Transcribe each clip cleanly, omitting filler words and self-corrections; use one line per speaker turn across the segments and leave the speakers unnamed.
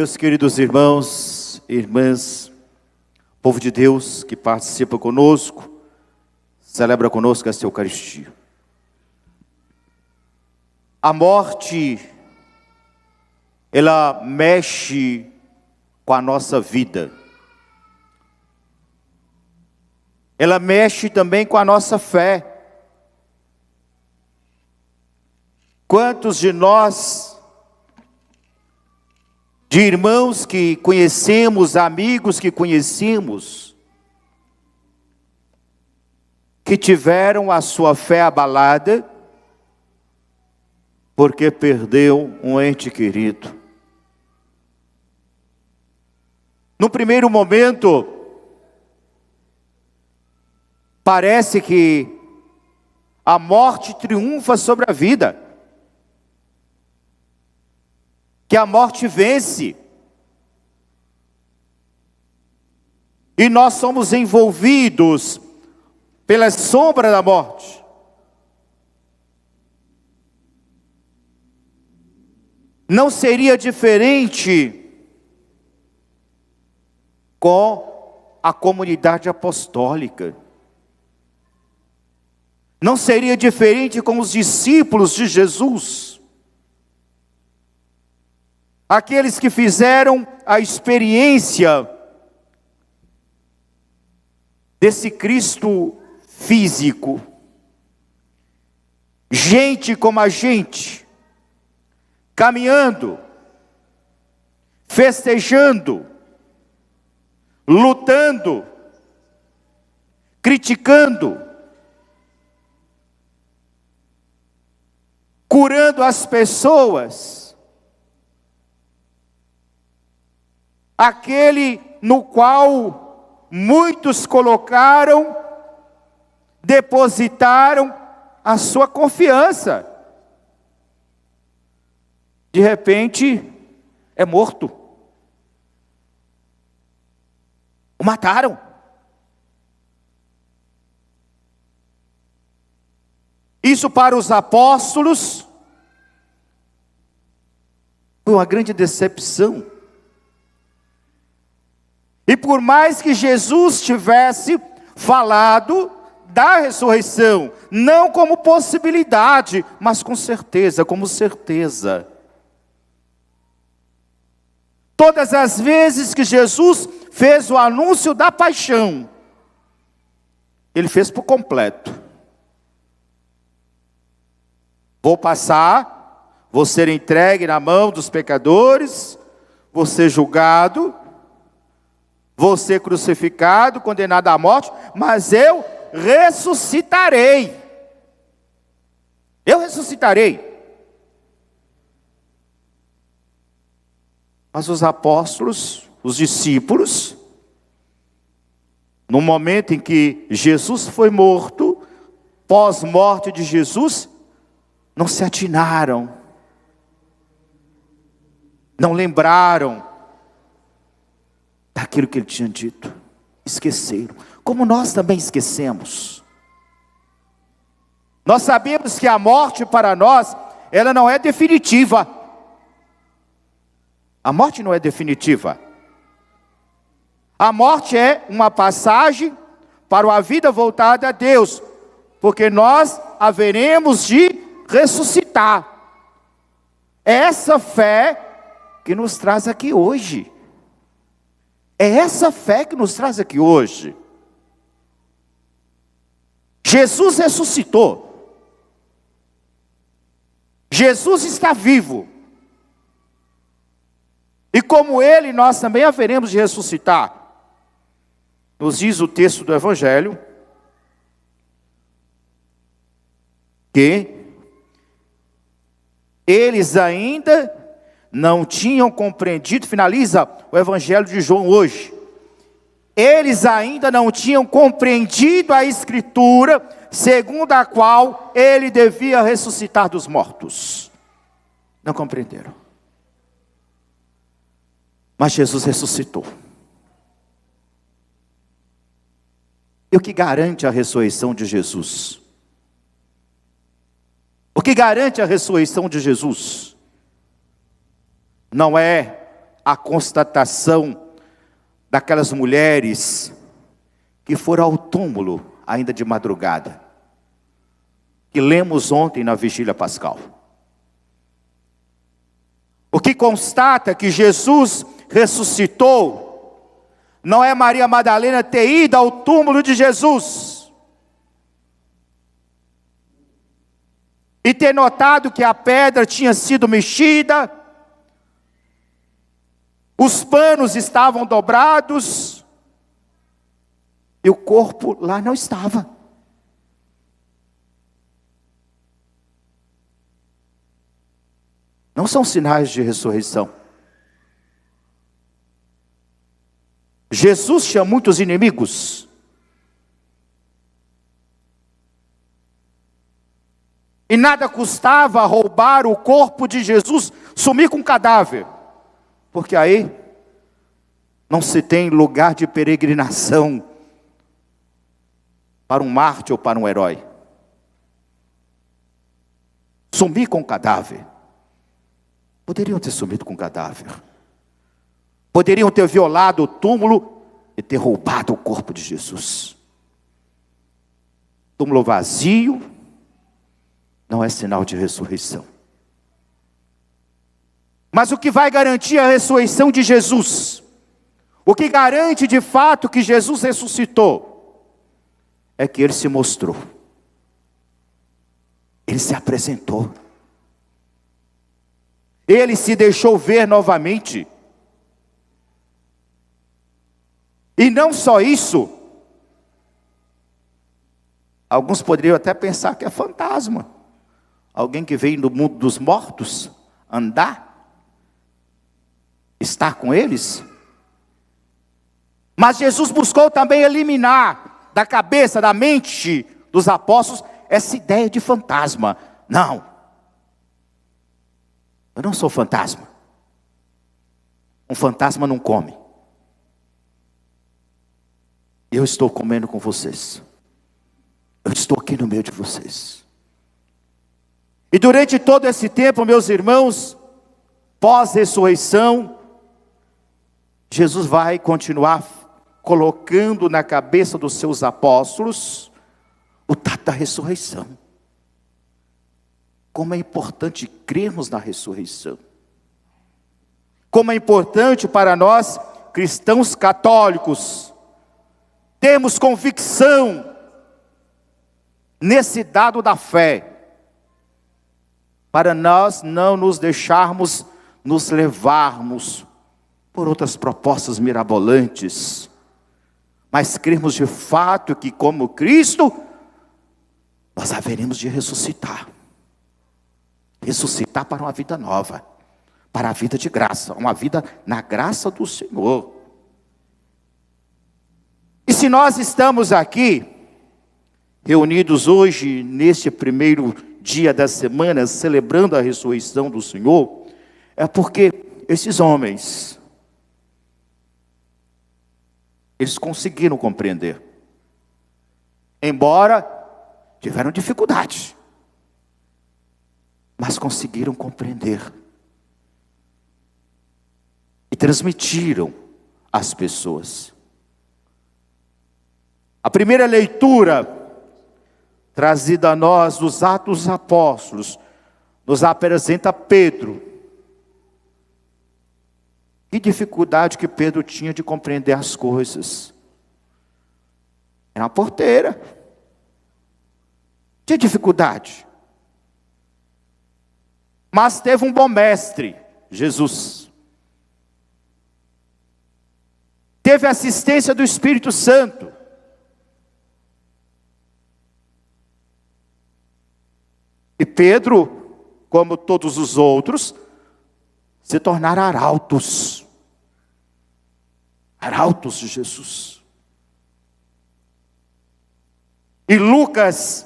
Meus queridos irmãos e irmãs, povo de Deus que participa conosco, celebra conosco esta Eucaristia. A morte, ela mexe com a nossa vida. Ela mexe também com a nossa fé. Quantos de nós, de irmãos que conhecemos, amigos que conhecemos, que tiveram a sua fé abalada, porque perdeu um ente querido. No primeiro momento, parece que a morte triunfa sobre a vida, que a morte vence, e nós somos envolvidos pela sombra da morte. Não seria diferente com a comunidade apostólica. Não seria diferente com os discípulos de Jesus. Aqueles que fizeram a experiência desse Cristo físico. Gente como a gente, caminhando, festejando, lutando, criticando, curando as pessoas. Aquele no qual muitos colocaram, depositaram a sua confiança. De repente, é morto. O mataram. Isso para os apóstolos foi uma grande decepção. E por mais que Jesus tivesse falado da ressurreição, não como possibilidade, mas com certeza, como certeza. Todas as vezes que Jesus fez o anúncio da paixão, ele fez por completo. Vou passar, vou ser entregue na mão dos pecadores, vou ser julgado, vou ser crucificado, condenado à morte, mas eu ressuscitarei. Eu ressuscitarei. Mas os apóstolos, os discípulos, no momento em que Jesus foi morto, pós-morte de Jesus, não se atinaram, não lembraram daquilo que ele tinha dito, esqueceram, como nós também esquecemos. Nós sabemos que a morte para nós, ela não é definitiva. A morte não é definitiva. A morte é uma passagem para uma vida voltada a Deus, porque nós haveremos de ressuscitar. É essa fé que nos traz aqui hoje. É essa fé que nos traz aqui hoje. Jesus ressuscitou. Jesus está vivo. E como Ele, nós também haveremos de ressuscitar. Nos diz o texto do Evangelho que eles ainda não tinham compreendido, finaliza o Evangelho de João hoje. Eles ainda não tinham compreendido a Escritura, segundo a qual ele devia ressuscitar dos mortos. Não compreenderam. Mas Jesus ressuscitou. E o que garante a ressurreição de Jesus? O que garante a ressurreição de Jesus? Não é a constatação daquelas mulheres que foram ao túmulo ainda de madrugada, que lemos ontem na vigília pascal. O que constata que Jesus ressuscitou não é Maria Madalena ter ido ao túmulo de Jesus e ter notado que a pedra tinha sido mexida, os panos estavam dobrados e o corpo lá não estava. Não são sinais de ressurreição. Jesus tinha muitos inimigos. E nada custava roubar o corpo de Jesus, sumir com o cadáver. Porque aí não se tem lugar de peregrinação para um mártir ou para um herói. Sumir com o cadáver. Poderiam ter sumido com o cadáver. Poderiam ter violado o túmulo e ter roubado o corpo de Jesus. Túmulo vazio não é sinal de ressurreição. Mas o que vai garantir a ressurreição de Jesus, o que garante de fato que Jesus ressuscitou, é que Ele se mostrou. Ele se apresentou. Ele se deixou ver novamente. E não só isso, alguns poderiam até pensar que é fantasma. Alguém que veio do mundo dos mortos, andar, estar com eles. Mas Jesus buscou também eliminar da cabeça, da mente dos apóstolos, essa ideia de fantasma. Não, eu não sou fantasma. Um fantasma não come. Eu estou comendo com vocês. Eu estou aqui no meio de vocês. E durante todo esse tempo, meus irmãos, pós-ressurreição, Jesus vai continuar colocando na cabeça dos seus apóstolos o tato da ressurreição. Como é importante crermos na ressurreição. Como é importante para nós, cristãos católicos, termos convicção nesse dado da fé, para nós não nos deixarmos nos levarmos por outras propostas mirabolantes, mas crermos de fato que, como Cristo, nós haveremos de ressuscitar. Ressuscitar para uma vida nova, para a vida de graça, uma vida na graça do Senhor. E se nós estamos aqui, reunidos hoje, neste primeiro dia da semana, celebrando a ressurreição do Senhor, é porque esses homens, eles conseguiram compreender. Embora tiveram dificuldade, mas conseguiram compreender. E transmitiram às pessoas. A primeira leitura trazida a nós dos Atos dos Apóstolos nos apresenta Pedro. Que dificuldade que Pedro tinha de compreender as coisas. Era uma porteira. Tinha dificuldade. Mas teve um bom mestre, Jesus. Teve assistência do Espírito Santo. E Pedro, como todos os outros, se tornaram arautos. Arautos de Jesus. E Lucas,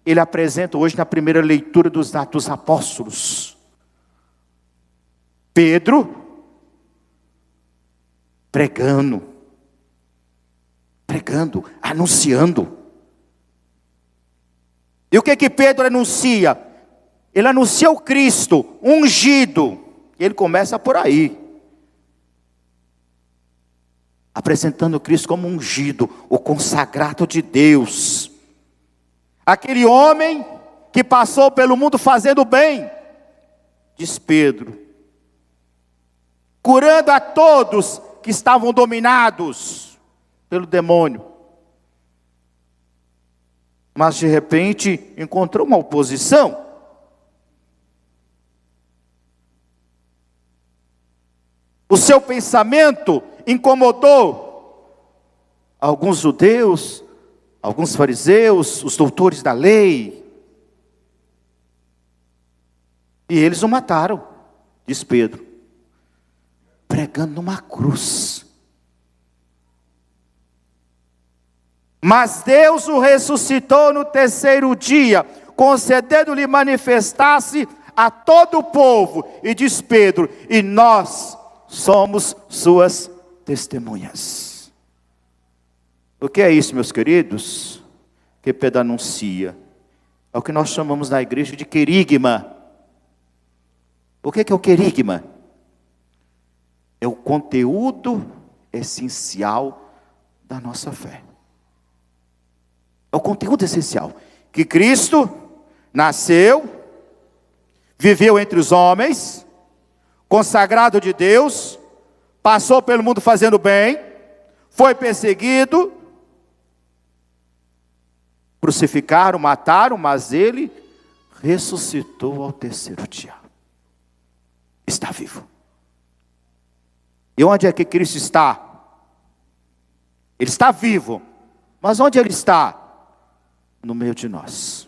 ele apresenta hoje na primeira leitura dos Atos dos Apóstolos. Pedro, pregando, anunciando. E o que Pedro anuncia? Ele anuncia o Cristo ungido. Ele começa por aí. apresentando Cristo como ungido, o consagrado de Deus. Aquele homem que passou pelo mundo fazendo bem, diz Pedro, curando a todos que estavam dominados pelo demônio. Mas de repente encontrou uma oposição. O seu pensamento incomodou alguns judeus, alguns fariseus, os doutores da lei. E eles o mataram, diz Pedro, pregando numa cruz. Mas Deus o ressuscitou no terceiro dia, concedendo-lhe manifestar-se a todo o povo. E diz Pedro, e nós somos suas testemunhas. O que é isso, meus queridos? Que Pedro anuncia. É o que nós chamamos na igreja de querigma. O que é o querigma? É o conteúdo essencial da nossa fé. É o conteúdo essencial. Que Cristo nasceu, viveu entre os homens, consagrado de Deus, passou pelo mundo fazendo bem, foi perseguido, crucificaram, mataram, mas ele ressuscitou ao terceiro dia. Está vivo. E onde é que Cristo está? Ele está vivo. Mas onde ele está? No meio de nós.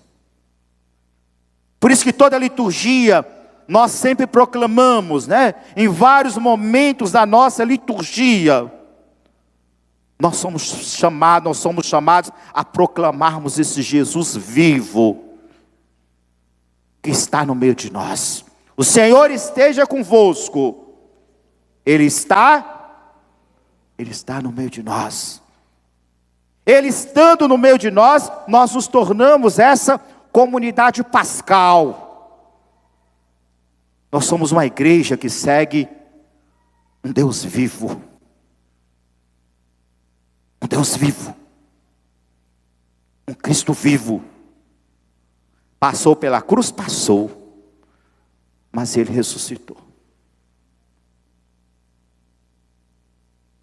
Por isso que toda a liturgia, nós sempre proclamamos, né? Em vários momentos da nossa liturgia, nós somos chamados a proclamarmos esse Jesus vivo, que está no meio de nós. O Senhor esteja convosco. Ele está no meio de nós. Ele estando no meio de nós, nós nos tornamos essa comunidade pascal. Nós somos uma igreja que segue um Deus vivo. Um Deus vivo. Um Cristo vivo. Passou pela cruz? Passou. Mas ele ressuscitou.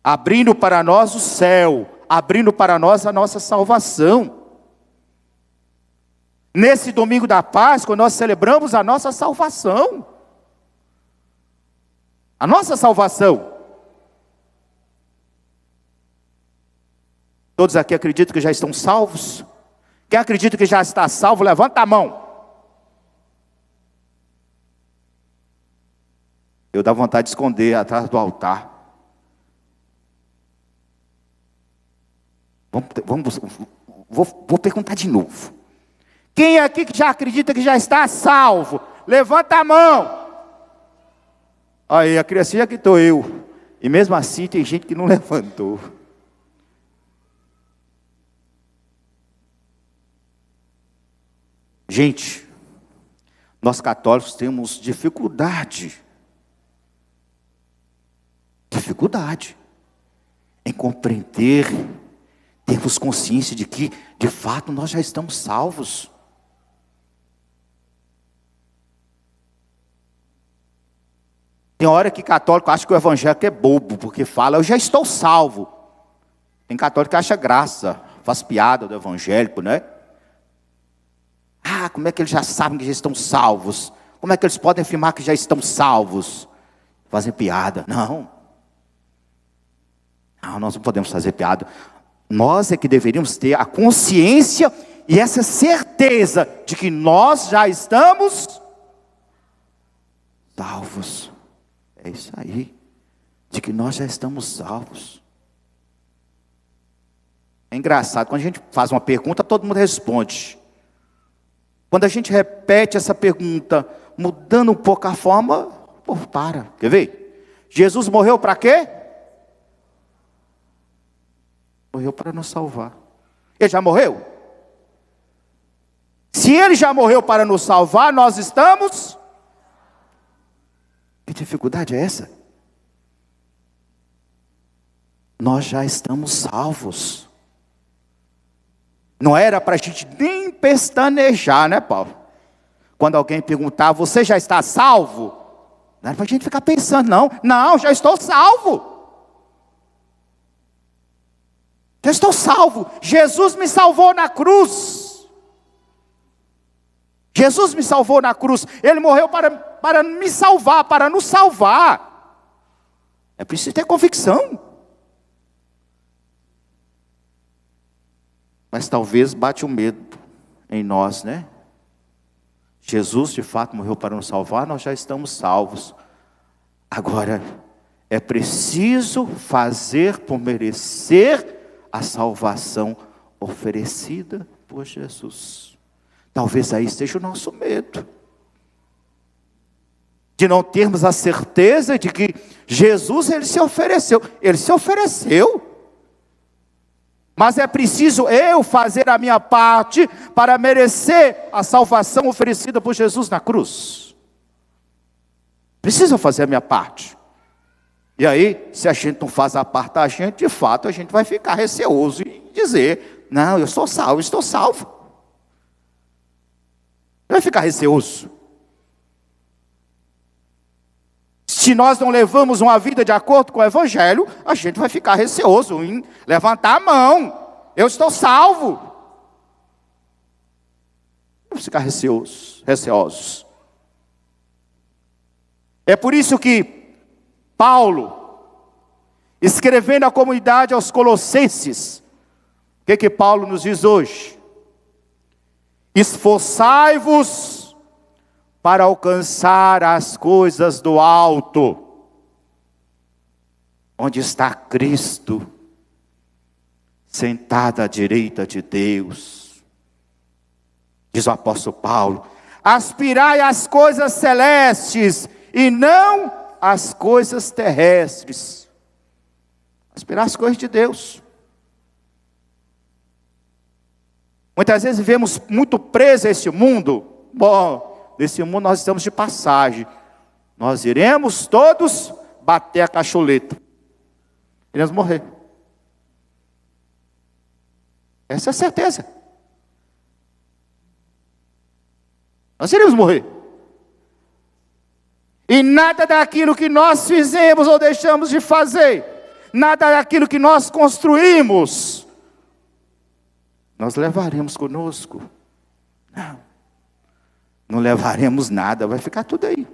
Abrindo para nós o céu. Abrindo para nós a nossa salvação. Nesse domingo da Páscoa, nós celebramos a nossa salvação. A nossa salvação. Todos aqui acreditam que já estão salvos? Quem acredita que já está salvo, levanta a mão. Eu dá vontade de esconder atrás do altar. Vou perguntar de novo. Quem aqui que já acredita que já está salvo? Levanta a mão. Aí, a criancinha que estou eu. E mesmo assim tem gente que não levantou. Gente, nós católicos temos dificuldade em compreender, termos consciência de que, de fato, nós já estamos salvos. Tem hora que católico acha que o evangélico é bobo, porque fala, eu já estou salvo. Tem católico que acha graça, faz piada do evangélico, né? Ah, como é que eles já sabem que já estão salvos? Como é que eles podem afirmar que já estão salvos? Fazem piada. Não, nós não podemos fazer piada. Nós é que deveríamos ter a consciência e essa certeza de que nós já estamos salvos. É isso aí, de que nós já estamos salvos. É engraçado, quando a gente faz uma pergunta, todo mundo responde. Quando a gente repete essa pergunta, mudando um pouco a forma, pô, para. Quer ver? Jesus morreu para quê? Morreu para nos salvar. Ele já morreu? Se ele já morreu para nos salvar, nós estamos... Que dificuldade é essa? nós já estamos salvos. Não era para a gente nem pestanejar, né, Paulo? Quando alguém perguntar, você já está salvo? Não era para a gente ficar pensando, não, já estou salvo. Já estou salvo. Jesus me salvou na cruz. Jesus me salvou na cruz. Ele morreu para me salvar, para nos salvar. É preciso ter convicção. Mas talvez bate o medo em nós, né? Jesus de fato morreu para nos salvar, nós já estamos salvos. Agora, é preciso fazer por merecer a salvação oferecida por Jesus. Talvez aí esteja o nosso medo. De não termos a certeza de que Jesus, Ele se ofereceu. Ele se ofereceu. Mas é preciso eu fazer a minha parte para merecer a salvação oferecida por Jesus na cruz. Preciso fazer a minha parte. E aí, se a gente não faz a parte da gente, de fato, a gente vai ficar receoso e dizer, não, eu sou salvo, estou salvo. Vai ficar receoso. Se nós não levamos uma vida de acordo com o Evangelho, a gente vai ficar receoso em levantar a mão. Eu estou salvo. Vamos ficar receosos. É por isso que Paulo, escrevendo à comunidade aos Colossenses, o que Paulo nos diz hoje? Esforçai-vos para alcançar as coisas do alto, onde está Cristo, sentado à direita de Deus. Diz o apóstolo Paulo, aspirai às coisas celestes, e não às coisas terrestres. Aspirar às coisas de Deus. Muitas vezes vivemos muito presos a esse mundo. Bom, nesse mundo nós estamos de passagem. Nós iremos todos bater a cacholeta. Iremos morrer. Essa é a certeza. Nós iremos morrer. E nada daquilo que nós fizemos ou deixamos de fazer, nada daquilo que nós construímos, nós levaremos conosco. Não levaremos nada, vai ficar tudo aí.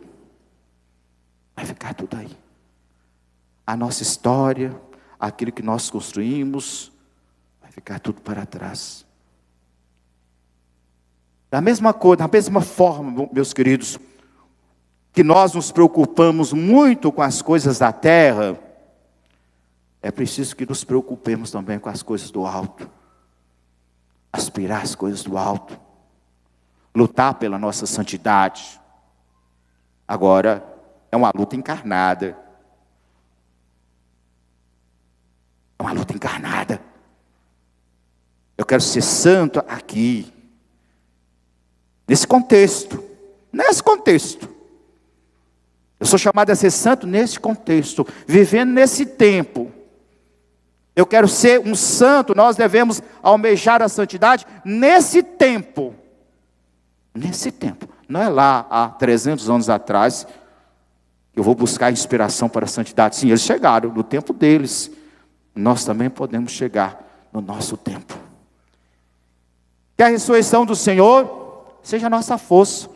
Vai ficar tudo aí. A nossa história, aquilo que nós construímos, vai ficar tudo para trás. Da mesma forma, meus queridos, que nós nos preocupamos muito com as coisas da terra, é preciso que nos preocupemos também com as coisas do alto. Aspirar às coisas do alto. Lutar pela nossa santidade. Agora, é uma luta encarnada. É uma luta encarnada. Eu quero ser santo aqui. Nesse contexto. Nesse contexto. Eu sou chamado a ser santo nesse contexto, vivendo nesse tempo. Eu quero ser um santo, nós devemos almejar a santidade nesse tempo. Nesse tempo. Não é lá há 300 anos atrás que eu vou buscar inspiração para a santidade. Sim, eles chegaram no tempo deles. Nós também podemos chegar no nosso tempo. Que a ressurreição do Senhor seja a nossa força.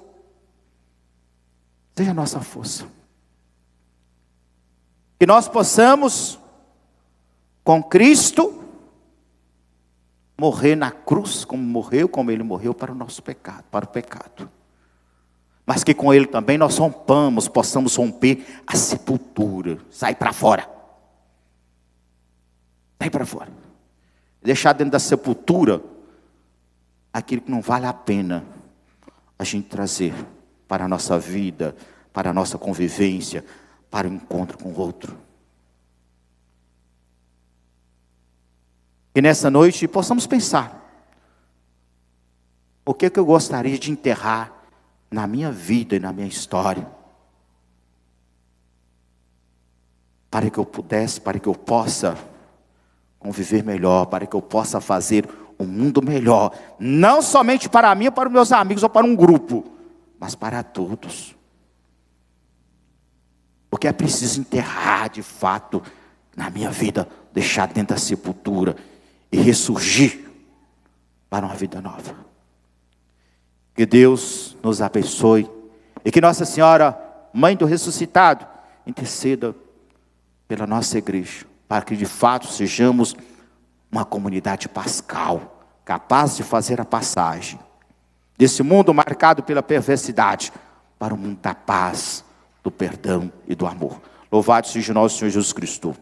Seja a nossa força. Que nós possamos, com Cristo, morrer na cruz, como Ele morreu para o nosso pecado, para o pecado. Mas que com Ele também nós possamos romper a sepultura. Sai para fora. Sai para fora. Deixar dentro da sepultura aquilo que não vale a pena a gente trazer para a nossa vida, para a nossa convivência, para o encontro com o outro. Que nessa noite possamos pensar, o que eu gostaria de enterrar na minha vida e na minha história, para que eu possa conviver melhor, para que eu possa fazer um mundo melhor, não somente para mim, para os meus amigos ou para um grupo, mas para todos. Porque é preciso enterrar de fato na minha vida, deixar dentro da sepultura e ressurgir para uma vida nova. Que Deus nos abençoe e que Nossa Senhora, Mãe do Ressuscitado, interceda pela nossa igreja, para que de fato sejamos uma comunidade pascal, capaz de fazer a passagem desse mundo marcado pela perversidade para o mundo da paz, do perdão e do amor. Louvado seja o nosso Senhor Jesus Cristo.